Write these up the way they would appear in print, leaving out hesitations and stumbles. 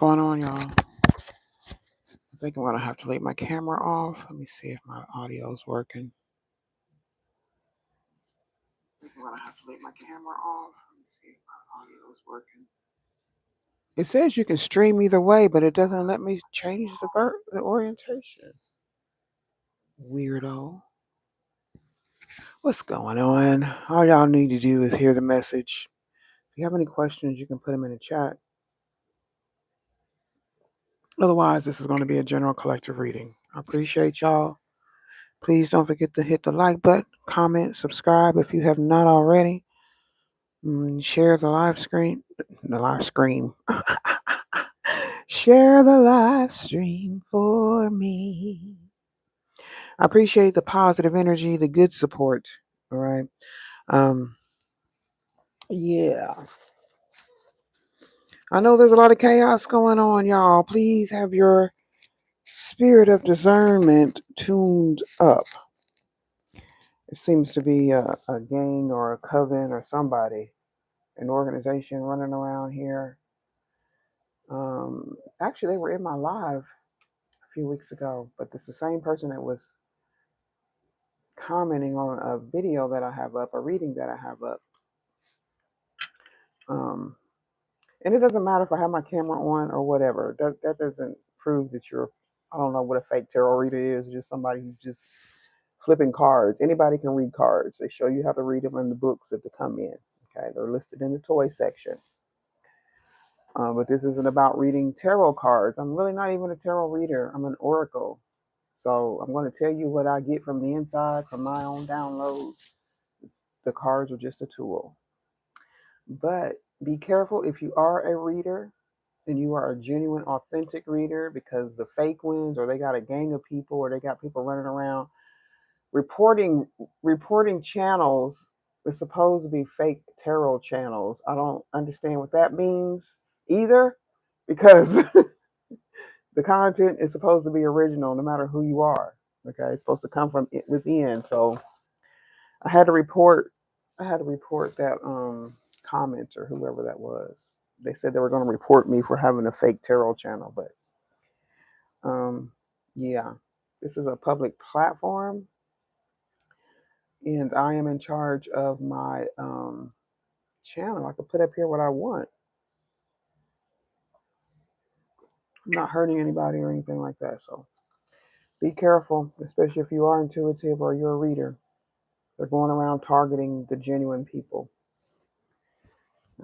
going on, y'all? I think I'm going to have to leave my camera off. Let me see if my audio is working. I think I'm going to have to leave my camera off. Let me see if my audio is working. It says you can stream either way, but it doesn't let me change the orientation. Weirdo. What's going on? All y'all need to do is hear the message. If you have any questions, you can put them in the chat. Otherwise, this is going to be a general collective reading. I appreciate y'all. Please don't forget to hit the like button, comment, subscribe if you have not already. Share the live screen. The live stream. Share the live stream for me. I appreciate the positive energy, the good support. All right. Yeah. I know there's a lot of chaos going on, y'all. Please have your spirit of discernment tuned up. It seems to be a gang or a coven or somebody, an organization running around here. Actually, they were in my live a few weeks ago, but it's the same person that was commenting on a video that I have up, a reading that I have up. And it doesn't matter if I have my camera on or whatever. That doesn't prove that you're, I don't know what a fake tarot reader is, just somebody who's just flipping cards. Anybody can read cards. They show you how to read them in the books that they come in. Okay, they're listed in the toy section. But this isn't about reading tarot cards. I'm really not even a tarot reader. I'm an oracle. So I'm going to tell you what I get from the inside, from my own downloads. The cards are just a tool. But be careful if you are a reader and you are a genuine, authentic reader, because the fake ones, or they got a gang of people, or they got people running around reporting channels is supposed to be fake tarot channels. I don't understand what that means either, because the content is supposed to be original no matter who you are. Okay, it's supposed to come from within. So I had to report that comment, or whoever that was. They said they were going to report me for having a fake tarot channel, but yeah, this is a public platform, and I am in charge of my channel. I can put up here what I want. I'm not hurting anybody or anything like that. So be careful, especially if you are intuitive or you're a reader. They're going around targeting the genuine people.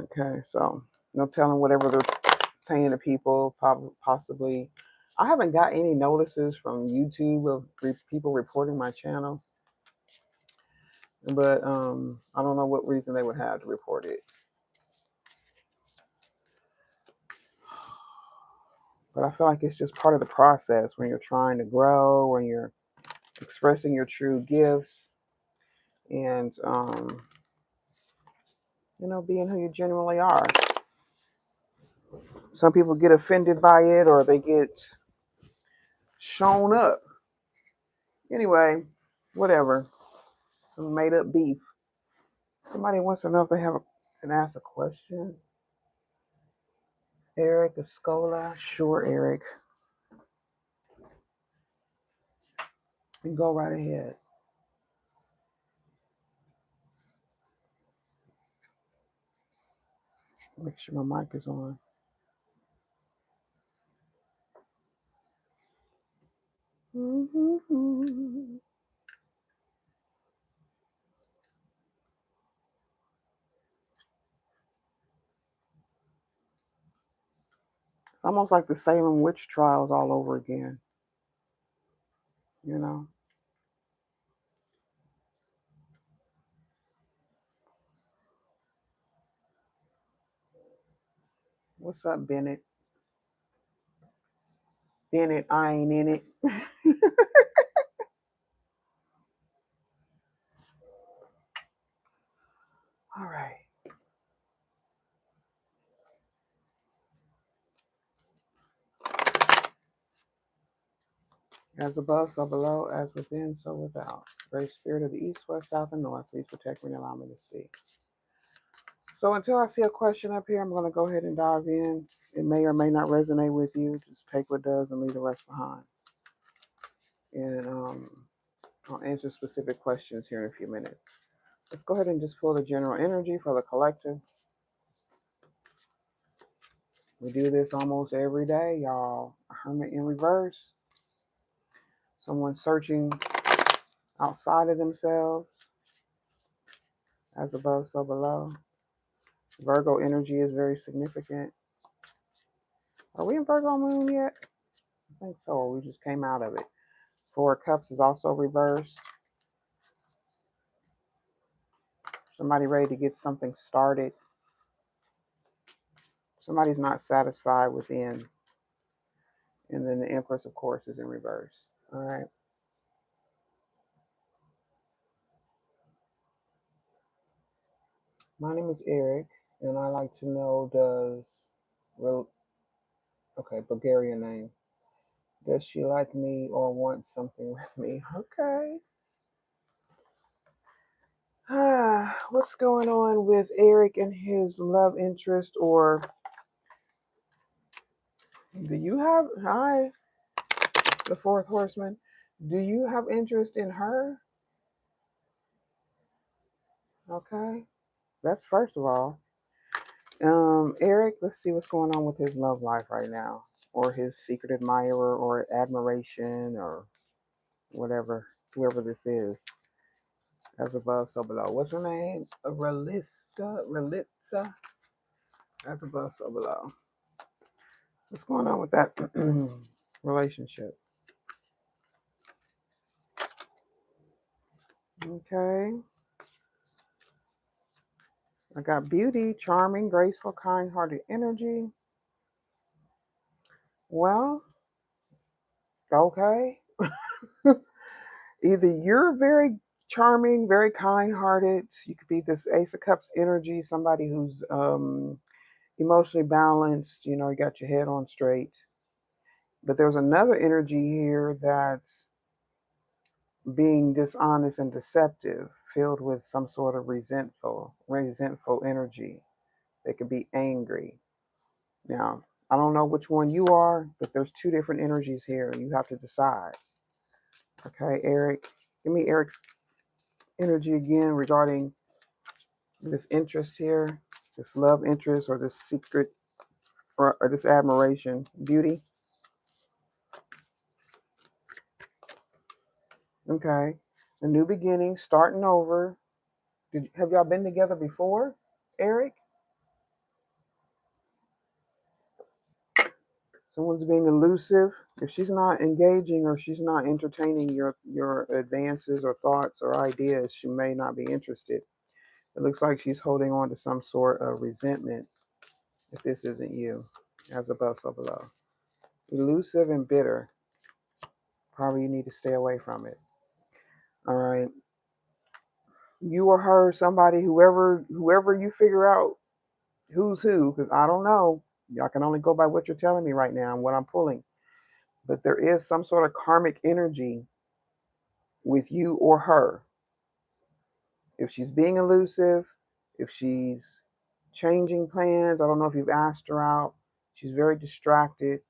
Okay, so no telling whatever they're saying to people, possibly. I haven't got any notices from YouTube of people reporting my channel, but I don't know what reason they would have to report it. But I feel like it's just part of the process when you're trying to grow, when you're expressing your true gifts, and being who you genuinely are. Some people get offended by it, or they get shown up. Anyway, whatever. Some made up beef. Somebody wants to know if they can ask a question. Eric Escola. Sure, Eric. And go right ahead. Make sure my mic is on. Mm-hmm. It's almost like the Salem witch trials all over again. You know? What's up, Bennett? Bennett, I ain't in it. All right. As above, so below, as within, so without. Great Spirit of the East, West, South, and North, please protect me and allow me to see. So until I see a question up here, I'm going to go ahead and dive in. It may or may not resonate with you. Just take what does and leave the rest behind. And I'll answer specific questions here in a few minutes. Let's go ahead and just pull the general energy for the collective. We do this almost every day, y'all. A hermit in reverse. Someone searching outside of themselves. As above, so below. Virgo energy is very significant. Are we in Virgo moon yet? I think so, or we just came out of it. Four of Cups is also reversed. Somebody ready to get something started. Somebody's not satisfied within. And then the Empress, of course, is in reverse. All right. My name is Eric, and I like to know okay, Bulgarian name. Does she like me or want something with me? Okay. What's going on with Eric and his love interest, or do you have, hi, the fourth horseman, do you have interest in her? Okay. That's first of all. Eric, let's see what's going on with his love life right now, or his secret admirer, or admiration, or whatever, whoever this is. As above, so below. What's her name? Relitza. As above, so below. What's going on with that relationship? Okay. I got beauty, charming, graceful, kind-hearted energy. Well, okay. Either you're very charming, very kind-hearted. You could be this Ace of Cups energy, somebody who's emotionally balanced. You know, you got your head on straight. But there's another energy here that's being dishonest and deceptive, filled with some sort of resentful energy. They could be angry. Now, I don't know which one you are, but there's two different energies here, and you have to decide. Okay, Eric, give me Eric's energy again regarding this interest here, this love interest, or this secret, or this admiration, beauty. Okay, a new beginning, starting over. Have y'all been together before, Eric? Someone's being elusive. If she's not engaging or she's not entertaining your advances or thoughts or ideas, she may not be interested. It looks like she's holding on to some sort of resentment if this isn't you. As above, so below. Elusive and bitter. Probably you need to stay away from it. All right. You or her, somebody, whoever you figure out who's who, because I don't know. Y'all can only go by what you're telling me right now and what I'm pulling. But there is some sort of karmic energy with you or her. If she's being elusive, if she's changing plans, I don't know if you've asked her out. She's very distracted.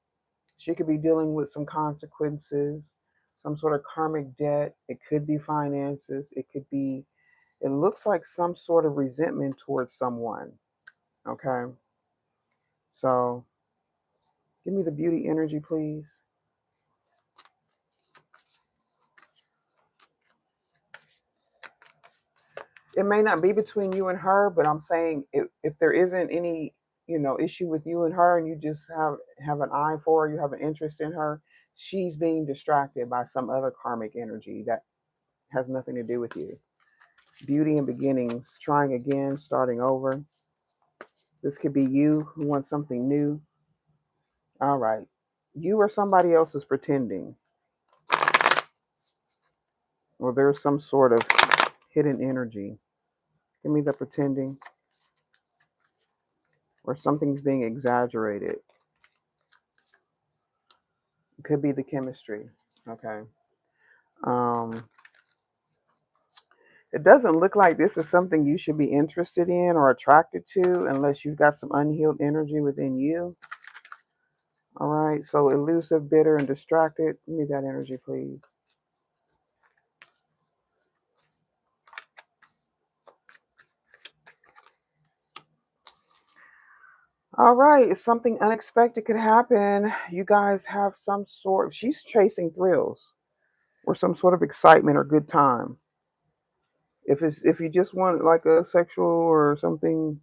She could be dealing with some consequences, some sort of karmic debt. It could be finances. It looks like some sort of resentment towards someone. Okay. So give me the beauty energy, please. It may not be between you and her, but I'm saying if there isn't any, issue with you and her, and you just have an eye for her, you have an interest in her, she's being distracted by some other karmic energy that has nothing to do with you. Beauty and beginnings, trying again, starting over. This could be you who wants something new. All right. You or somebody else is pretending. Or there's some sort of hidden energy. Give me the pretending. Or something's being exaggerated. It could be the chemistry. Okay. Um, it doesn't look like this is something you should be interested in or attracted to unless you've got some unhealed energy within you. All right, so elusive, bitter, and distracted. Give me that energy, please. All right, something unexpected could happen. You guys have some sort. She's chasing thrills or some sort of excitement or good time. If you just want like a sexual or something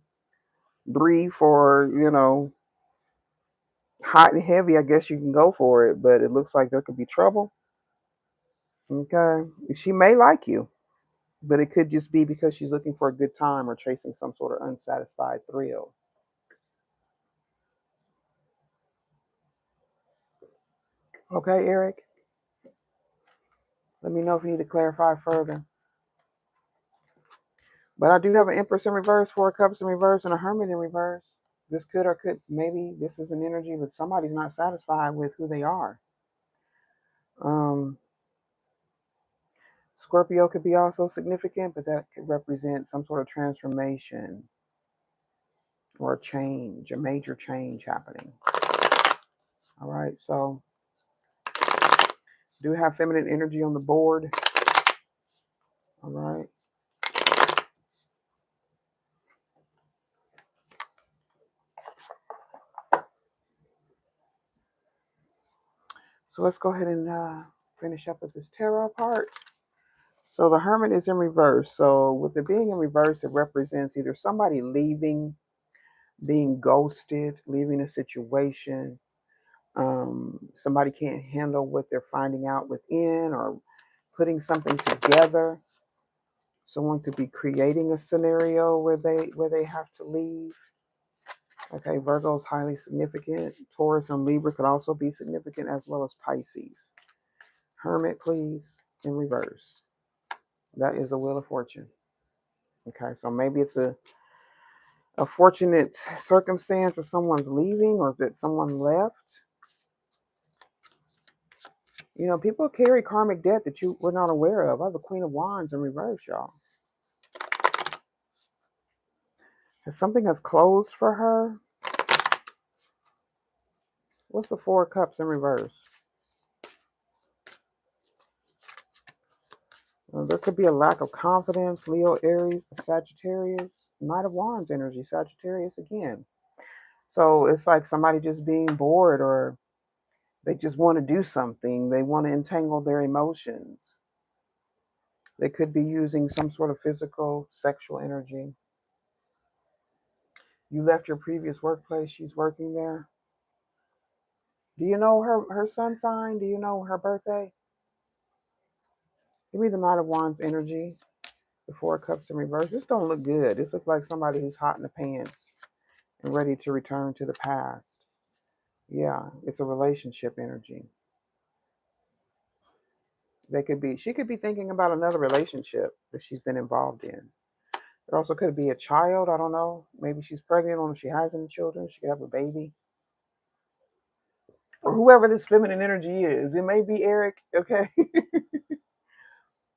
brief or hot and heavy, I guess you can go for it. But it looks like there could be trouble. Okay, she may like you, but it could just be because she's looking for a good time or chasing some sort of unsatisfied thrill. Okay, Eric, let me know if you need to clarify further. But I do have an Empress in reverse, Four of Cups in reverse, and a Hermit in reverse. This could or could, maybe this is an energy, but somebody's not satisfied with who they are. Um, Scorpio could be also significant, but that could represent some sort of transformation or a change, a major change happening. All right, so do have feminine energy on the board. All right. So let's go ahead and finish up with this tarot part. So the Hermit is in reverse. So with it being in reverse, it represents either somebody leaving, being ghosted, leaving a situation. Somebody can't handle what they're finding out within or putting something together. Someone could be creating a scenario where they have to leave. Okay, Virgo is highly significant. Taurus and Libra could also be significant, as well as Pisces. Hermit, please, in reverse. That is a Wheel of Fortune. Okay, so maybe it's a fortunate circumstance of someone's leaving or that someone left. People carry karmic debt that you were not aware of. I have the Queen of Wands in reverse, y'all. Something has closed for her. What's the Four of Cups in reverse? There could be a lack of confidence. Leo, Aries, Sagittarius. Knight of Wands energy, Sagittarius again. So it's like somebody just being bored, or they just want to do something. They want to entangle their emotions. They could be using some sort of physical, sexual energy. You left your previous workplace. She's working there. Do you know her sun sign? Do you know her birthday? Give me the Knight of Wands energy. The Four of Cups in reverse. This don't look good. This looks like somebody who's hot in the pants and ready to return to the past. Yeah, it's a relationship energy. She could be thinking about another relationship that she's been involved in. There also could be a child. I don't know. Maybe she's pregnant, or if she has any children, she could have a baby. Or whoever this feminine energy is. It may be Eric, okay?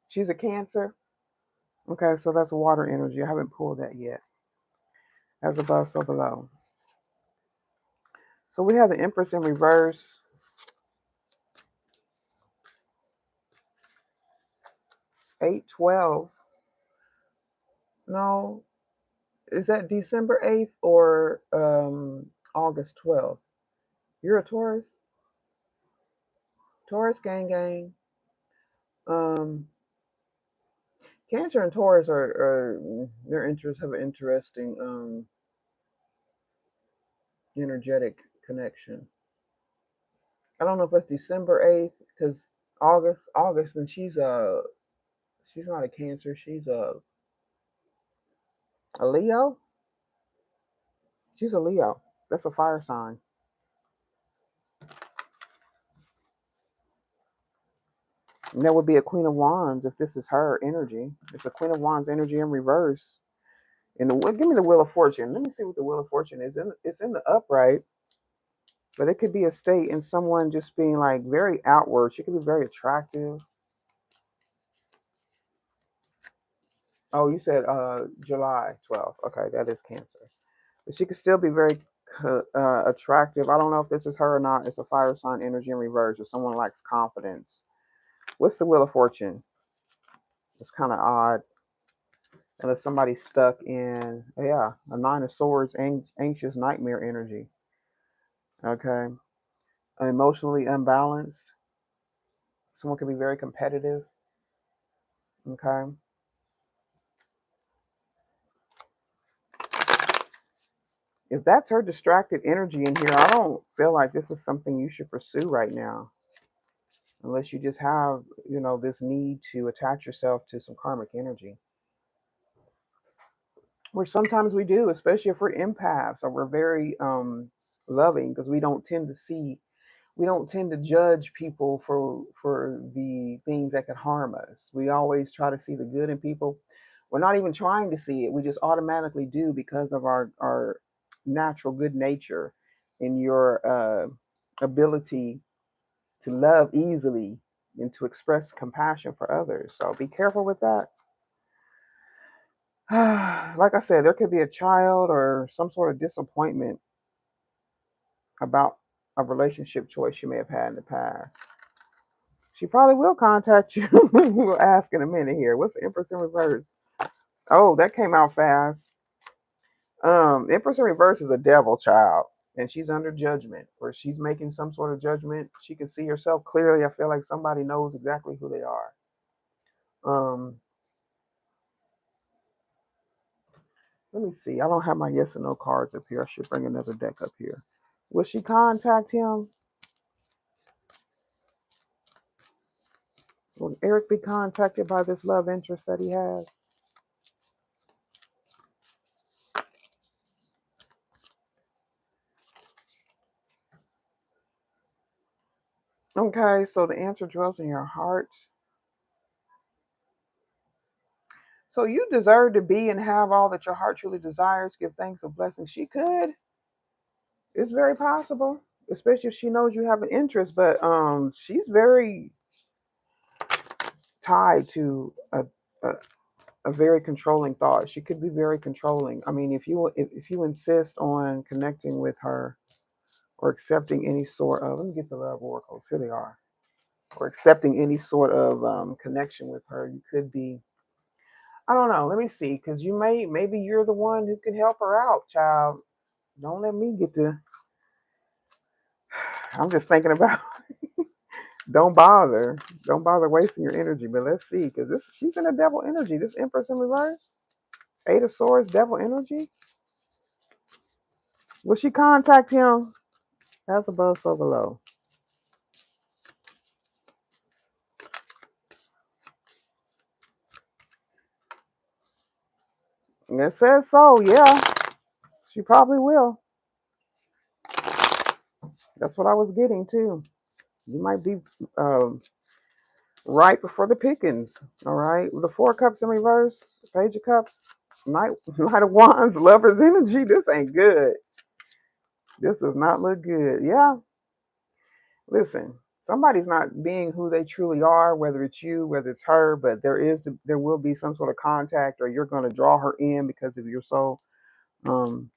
She's a Cancer. Okay, so that's water energy. I haven't pulled that yet. As above, so below. So we have the Empress in reverse. 8/12. No, is that December 8th or August 12th? You're a Taurus? Taurus gang gang. Um, Cancer and Taurus are their interests have an interesting energetic connection. I don't know if it's December 8th because August, and she's not a Cancer, she's a Leo. She's a Leo. That's a fire sign. And that would be a Queen of Wands if this is her energy. It's a Queen of Wands energy in reverse. And give me the Wheel of Fortune. Let me see what the Wheel of Fortune is. It's in the upright, but it could be a state in someone just being like very outward. She could be very attractive. Oh, you said July 12th. Okay, that is Cancer. But she could still be very attractive. I don't know if this is her or not. It's a fire sign energy in reverse, or someone lacks confidence. What's the Wheel of Fortune? It's kind of odd. Unless somebody's stuck in, yeah, a Nine of Swords, anxious nightmare energy. Okay. Emotionally unbalanced. Someone can be very competitive. Okay. If that's her distracted energy in here, I don't feel like this is something you should pursue right now. Unless you just have, this need to attach yourself to some karmic energy. Which sometimes we do, especially if we're empaths or we're very loving, because we don't tend to judge people for the things that could harm us. We always try to see the good in people. We're not even trying to see it. We just automatically do because of our natural good nature and your ability to love easily and to express compassion for others. So be careful with that. Like I said, there could be a child or some sort of disappointment about a relationship choice you may have had in the past. She probably will contact you. We'll ask in a minute here. What's the Empress in reverse? Oh, that came out fast. Empress in reverse is a devil child, and she's under judgment, or she's making some sort of judgment. She can see herself clearly. I feel like somebody knows exactly who they are. Um, Let me see. I don't have my yes and no cards up here. I should bring another deck up here. Will she contact him? Will Eric be contacted by this love interest that he has? Okay, so the answer dwells in your heart. So you deserve to be and have all that your heart truly desires. Give thanks and blessings. She could. It's very possible, especially if she knows you have an interest. But she's very tied to a, a very controlling thought. She could be very controlling. I mean, if you insist on connecting with her or accepting any sort of, let me get the love oracles. Here they are. Or accepting any sort of connection with her, you could be. I don't know. Let me see, because maybe you're the one who can help her out, child. Don't let me get to. I'm just thinking about. Don't bother. Don't bother wasting your energy. But let's see, because she's in a devil energy. This Empress in reverse, Eight of Swords, devil energy. Will she contact him? As above, so below. And it says so. Yeah, she probably will. That's what I was getting too. You might be um, right before the pickings. All right, the Four Cups in reverse, Page of Cups, Knight of Wands, Lover's energy. This ain't good. This does not look good. Yeah, listen. Somebody's not being who they truly are, whether it's you, whether it's her, but there will be some sort of contact, or you're going to draw her in because of your soul. Um,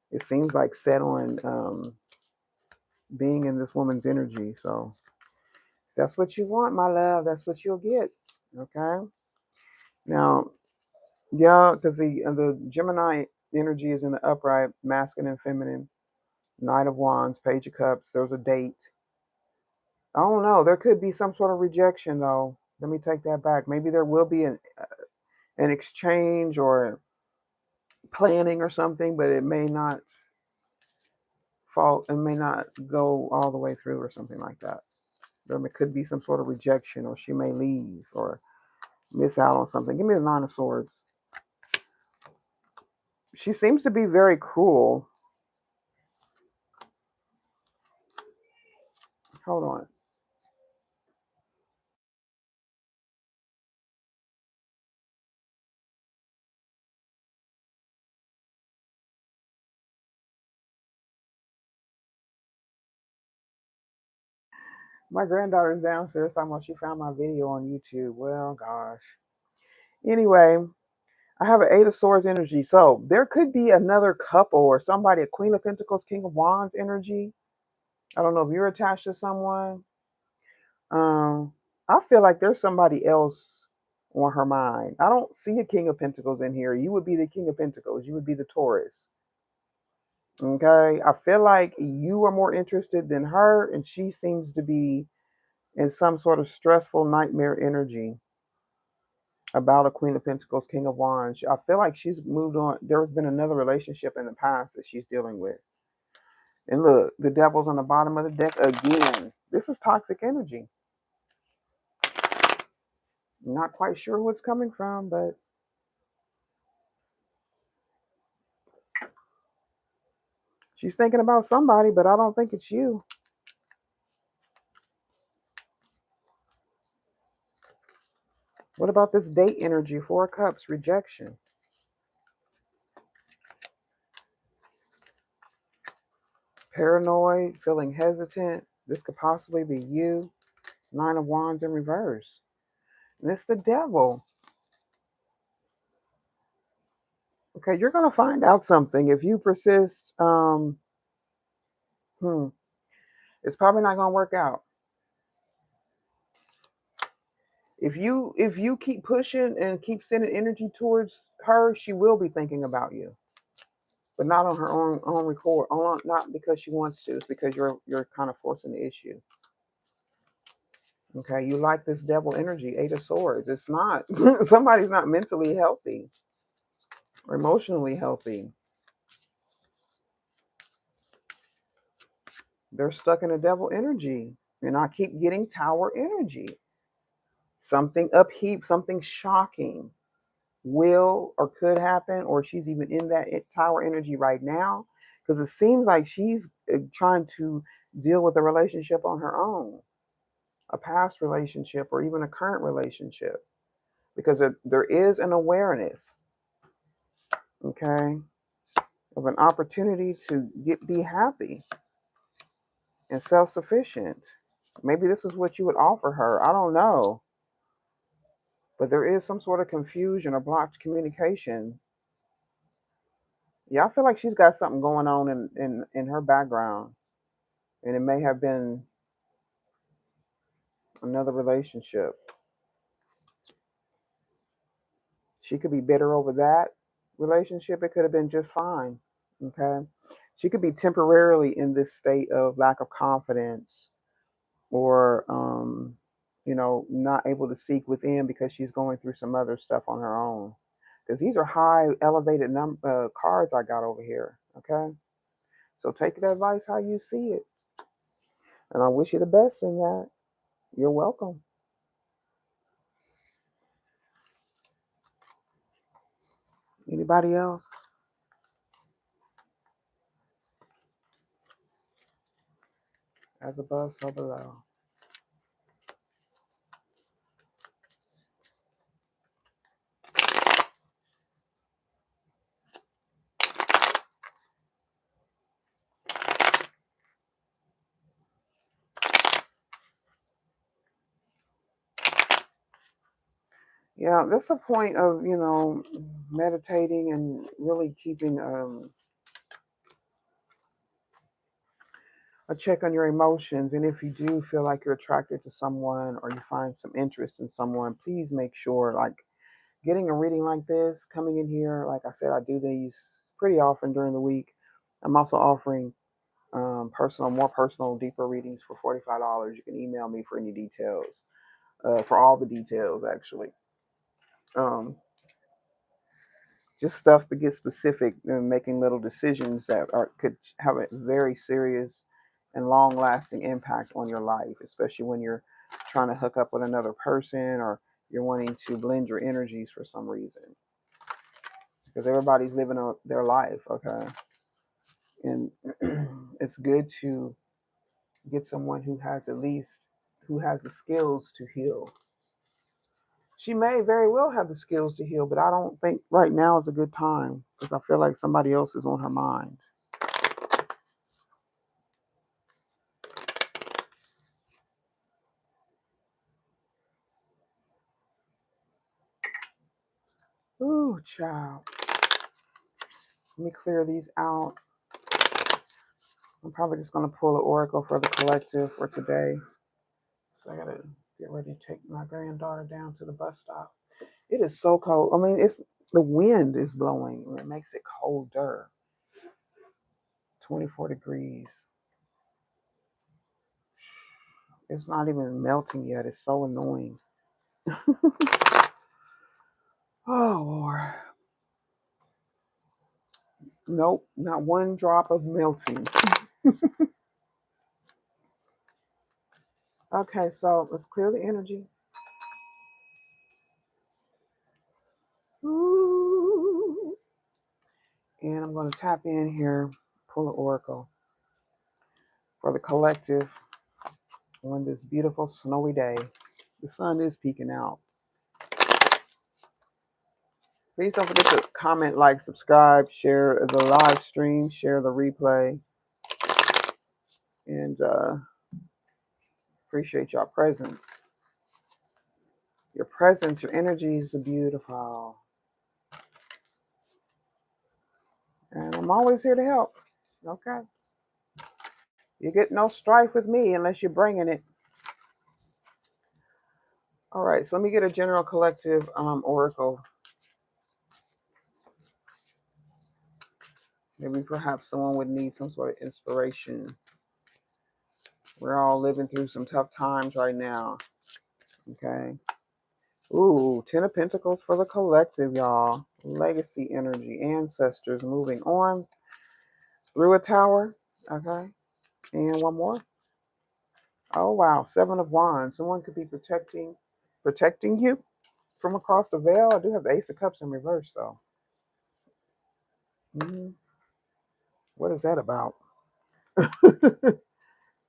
it seems like set on being in this woman's energy. So if that's what you want, my love. That's what you'll get. Okay. Now, yeah, because the Gemini energy is in the upright, masculine and feminine, Knight of Wands, Page of Cups. There's a date. I don't know. There could be some sort of rejection, though. Let me take that back. Maybe there will be an exchange or planning or something, but it may not fall. It may not go all the way through or something like that. There could be some sort of rejection, or she may leave or miss out on something. Give me the Nine of Swords. She seems to be very cruel. Hold on. My granddaughter's downstairs talking about she found my video on YouTube. Well, gosh. Anyway, I have an Eight of Swords energy. So there could be another couple or somebody, a Queen of Pentacles, King of Wands energy. I don't know if you're attached to someone. Um, I feel like there's somebody else on her mind. I don't see a King of Pentacles in here. You would be the King of Pentacles. You would be the Taurus. Okay. I feel like you are more interested than her, and she seems to be in some sort of stressful nightmare energy about a Queen of Pentacles, King of Wands. I feel like she's moved on. There's been another relationship in the past that she's dealing with. And look, the devil's on the bottom of the deck again. This is toxic energy. Not quite sure who it's coming from, but she's thinking about somebody, but I don't think it's you. What about this date energy? Four of Cups, rejection. Paranoid, feeling hesitant. This could possibly be you. Nine of Wands in reverse. And it's the devil. Okay, you're going to find out something. If you persist, it's probably not going to work out. If you keep pushing and keep sending energy towards her, she will be thinking about you, but not on her own record. Not because she wants to. It's because you're kind of forcing the issue. Okay, you like this devil energy, Eight of Swords. It's not somebody's not mentally healthy or emotionally healthy. They're stuck in a devil energy, and I keep getting Tower energy. Something upheaved, something shocking will or could happen, or she's even in that Tower energy right now, because it seems like she's trying to deal with a relationship on her own, a past relationship or even a current relationship, because there is an awareness, okay, of an opportunity to be happy and self-sufficient. Maybe this is what you would offer her. I don't know, but there is some sort of confusion or blocked communication. Yeah, I feel like she's got something going on in her background, and it may have been another relationship. She could be bitter over that relationship. It could have been just fine. Okay. She could be temporarily in this state of lack of confidence, or, not able to seek within because she's going through some other stuff on her own. Because these are high, elevated cards I got over here. Okay. So take the advice how you see it. And I wish you the best in that. You're welcome. Anybody else? As above, so below. Yeah, that's the point of, meditating and really keeping a check on your emotions. And if you do feel like you're attracted to someone or you find some interest in someone, please make sure, like, getting a reading like this, coming in here, like I said, I do these pretty often during the week. I'm also offering more personal, deeper readings for $45. You can email me for any details, for all the details, actually. Um, just stuff to get specific and making little decisions that could have a very serious and long lasting impact on your life, especially when you're trying to hook up with another person or you're wanting to blend your energies for some reason, because everybody's living their life. Okay. And it's good to get someone who has the skills to heal. She may very well have the skills to heal, but I don't think right now is a good time because I feel like somebody else is on her mind. Ooh, child. Let me clear these out. I'm probably just going to pull an oracle for the collective for today. So I got to get ready to take my granddaughter down to the bus stop. It is so cold. I mean, it's the wind is blowing. It makes it colder. 24 degrees. It's not even melting yet. It's so annoying. Oh, Lord. Nope, not one drop of melting. Okay, so let's clear the energy. Ooh. And I'm going to tap in here, pull an oracle for the collective on this beautiful snowy day. The sun is peeking out. Please don't forget to comment, like, subscribe, share the live stream, share the replay. And appreciate your presence. Your presence, your energy is beautiful. And I'm always here to help. Okay? You get no strife with me unless you're bringing it. All right, so let me get a general collective oracle. Maybe perhaps someone would need some sort of inspiration. We're all living through some tough times right now. Okay. Ooh, 10 of Pentacles for the collective, y'all. Legacy energy, ancestors moving on through a tower. Okay. And one more. Oh, wow. 7 of Wands. Someone could be protecting you from across the veil. I do have the Ace of Cups in reverse, though. What is that about?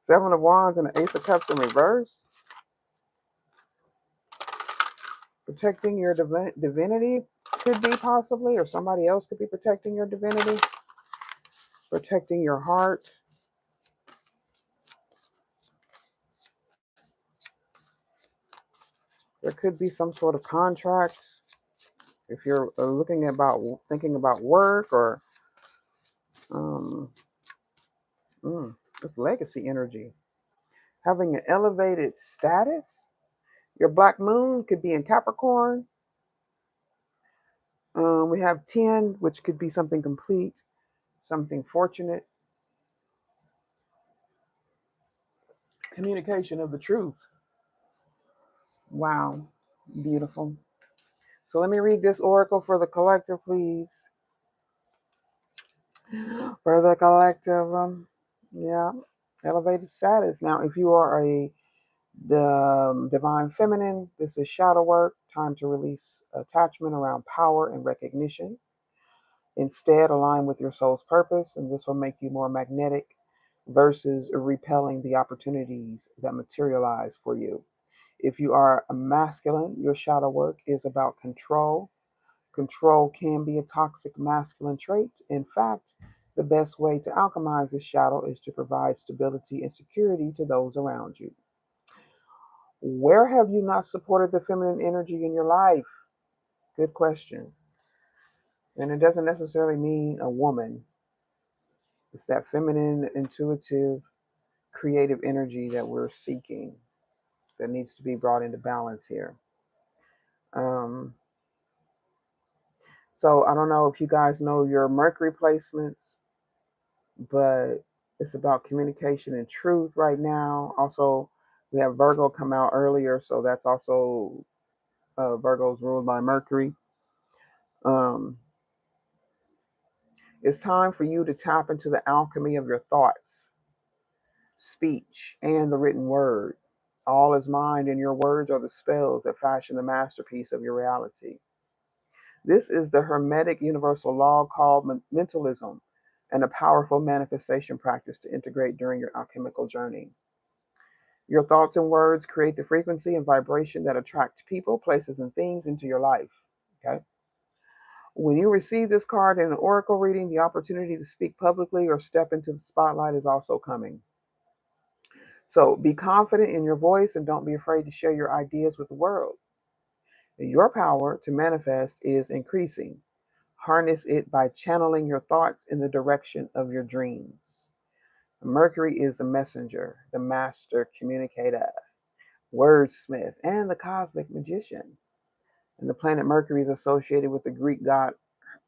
7 of Wands and the Ace of Cups in reverse. Protecting your divinity could be possibly, or somebody else could be protecting your divinity. Protecting your heart. There could be some sort of contracts. If you're thinking about work or this legacy energy. Having an elevated status. Your black moon could be in Capricorn. We have 10, which could be something complete, something fortunate. Communication of the truth. Wow. Beautiful. So let me read this oracle for the collective, please. For the collective, yeah, elevated status. Now, if you are the divine feminine, this is shadow work. Time to release attachment around power and recognition. Instead, align with your soul's purpose, and this will make you more magnetic versus repelling the opportunities that materialize for you. If you are a masculine, your shadow work is about control. Control can be a toxic masculine trait. In fact, the best way to alchemize this shadow is to provide stability and security to those around you. Where have you not supported the feminine energy in your life? Good question. And it doesn't necessarily mean a woman. It's that feminine, intuitive, creative energy that we're seeking that needs to be brought into balance here. So I don't know if you guys know your Mercury placements, but it's about communication and truth right now. Also, we have Virgo come out earlier, so that's also Virgo's ruled by Mercury. It's time for you to tap into the alchemy of your thoughts, speech, and the written word. All is mind, and your words are the spells that fashion the masterpiece of your reality. This is the Hermetic universal law called mentalism, and a powerful manifestation practice to integrate during your alchemical journey. Your thoughts and words create the frequency and vibration that attract people, places, and things into your life. Okay. When you receive this card in an oracle reading, the opportunity to speak publicly or step into the spotlight is also coming. So be confident in your voice and don't be afraid to share your ideas with the world. Your power to manifest is increasing. Harness it by channeling your thoughts in the direction of your dreams. Mercury is the messenger, the master communicator, wordsmith, and the cosmic magician. And the planet Mercury is associated with the Greek god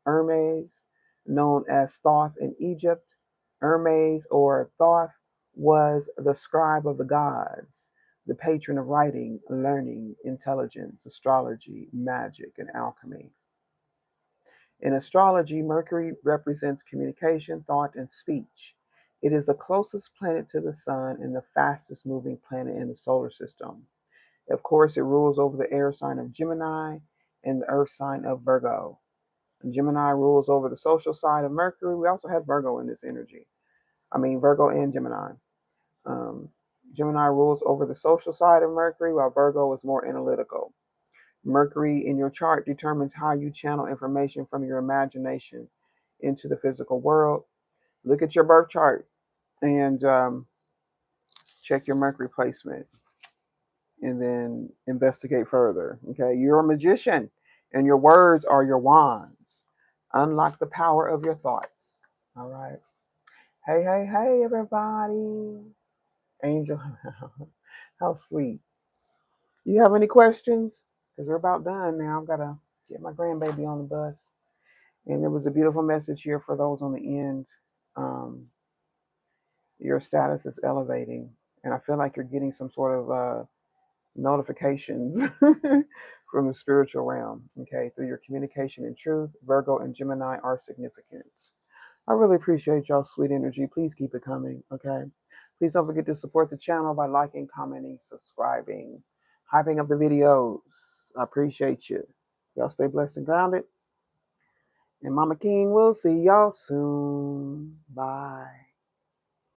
Hermes, known as Thoth in Egypt. Hermes or Thoth was the scribe of the gods, the patron of writing, learning, intelligence, astrology, magic, and alchemy. In astrology, Mercury represents communication, thought, and speech. It is the closest planet to the sun and the fastest moving planet in the solar system. Of course, it rules over the air sign of Gemini and the earth sign of Virgo. Gemini rules over the social side of Mercury. We also have Virgo in this energy. Virgo and Gemini. Um, Gemini rules over the social side of Mercury, while Virgo is more analytical. Mercury in your chart determines how you channel information from your imagination into the physical world. Look at your birth chart and check your Mercury placement and then investigate further. Okay, you're a magician and your words are your wands. Unlock the power of your thoughts. All right. Hey, hey, hey, everybody. Angel, how sweet. You have any questions? Because we're about done now. I've got to get my grandbaby on the bus. And there was a beautiful message here for those on the end. Um, your status is elevating. And I feel like you're getting some sort of notifications from the spiritual realm. Okay, through your communication and truth, Virgo and Gemini are significant. I really appreciate y'all sweet energy. Please keep it coming. Okay, please don't forget to support the channel by liking, commenting, subscribing, hyping up the videos. I appreciate you. Y'all stay blessed and grounded. And Mama King will see y'all soon. Bye.